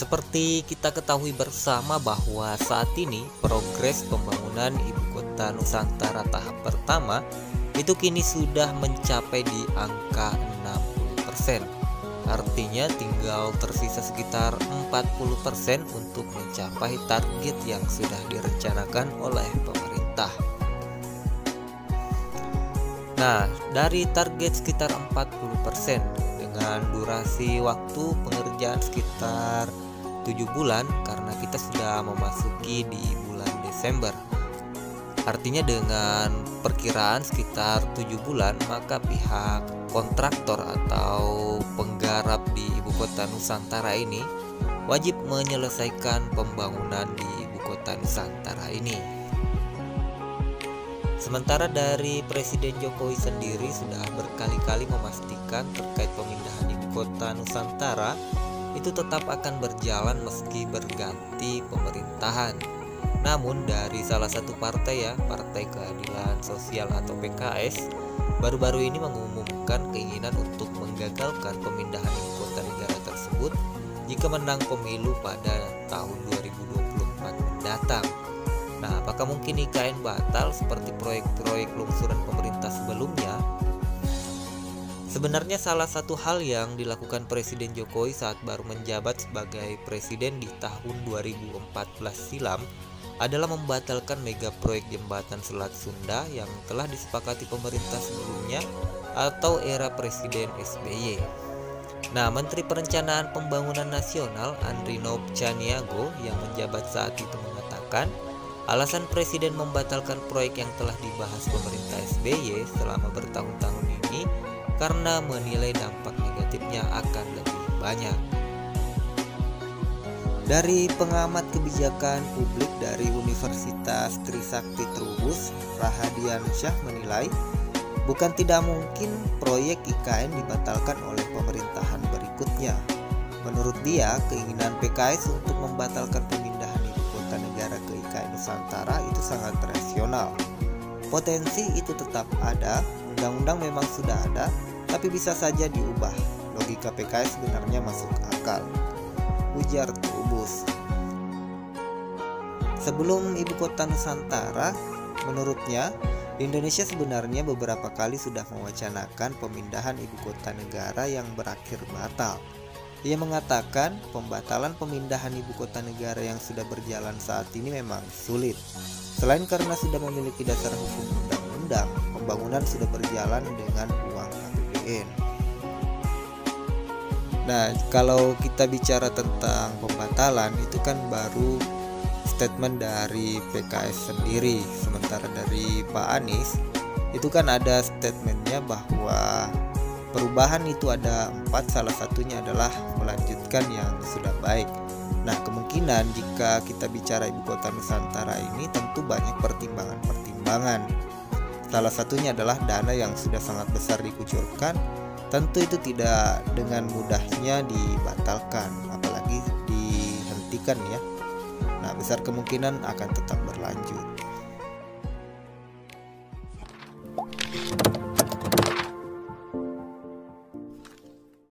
Seperti kita ketahui bersama bahwa saat ini progres pembangunan Ibu Kota Nusantara tahap pertama itu kini sudah mencapai di angka 60%. Artinya tinggal tersisa sekitar 40% untuk mencapai target yang sudah direncanakan oleh pemerintah. Nah, dari target sekitar 40% dengan durasi waktu pengerjaan sekitar 7 bulan karena kita sudah memasuki di bulan Desember. Artinya dengan perkiraan sekitar 7 bulan maka pihak kontraktor atau penggarap di Ibu Kota Nusantara ini wajib menyelesaikan pembangunan di Ibu Kota Nusantara ini. Sementara dari Presiden Jokowi sendiri sudah berkali-kali memastikan terkait pemindahan Ibu Kota Nusantara itu tetap akan berjalan meski berganti pemerintahan. Namun dari salah satu partai Partai Keadilan Sosial atau PKS, baru-baru ini mengumumkan keinginan untuk menggagalkan pemindahan ibu kota negara tersebut jika menang pemilu pada tahun 2024 mendatang. Nah, apakah mungkin IKN batal seperti proyek-proyek lungsuran pemerintah sebelumnya? Sebenarnya salah satu hal yang dilakukan Presiden Jokowi saat baru menjabat sebagai presiden di tahun 2014 silam adalah membatalkan mega proyek jembatan Selat Sunda yang telah disepakati pemerintah sebelumnya atau era Presiden SBY. Nah, Menteri Perencanaan Pembangunan Nasional Andrinov Caniago yang menjabat saat itu mengatakan, alasan Presiden membatalkan proyek yang telah dibahas pemerintah SBY selama bertahun-tahun ini karena menilai dampak negatifnya akan lebih banyak. Dari pengamat kebijakan publik dari Universitas Trisakti Trubus, Rahadian Syah menilai, bukan tidak mungkin proyek IKN dibatalkan oleh pemerintahan berikutnya. Menurut dia, keinginan PKS untuk membatalkan pemindahan ibu kota negara ke IKN Nusantara itu sangat rasional. Potensi itu tetap ada, undang-undang memang sudah ada, tapi bisa saja diubah. Logika PKS sebenarnya masuk akal, ujar Trubus. Sebelum ibu kota Nusantara, menurutnya Indonesia sebenarnya beberapa kali sudah mewacanakan pemindahan ibu kota negara yang berakhir batal. Ia mengatakan pembatalan pemindahan ibu kota negara yang sudah berjalan saat ini memang sulit. Selain karena sudah memiliki dasar hukum undang-undang, pembangunan sudah berjalan dengan uang APBN. Nah, kalau kita bicara tentang pembatalan itu kan baru statement dari PKS sendiri. Sementara dari Pak Anies itu kan ada statementnya bahwa perubahan itu ada 4, salah satunya adalah melanjutkan yang sudah baik. Nah, kemungkinan jika kita bicara ibu kota Nusantara ini tentu banyak pertimbangan-pertimbangan. Salah satunya adalah dana yang sudah sangat besar dikucurkan. Tentu itu tidak dengan mudahnya dibatalkan, apalagi dihentikan ya. Nah, besar kemungkinan akan tetap berlanjut.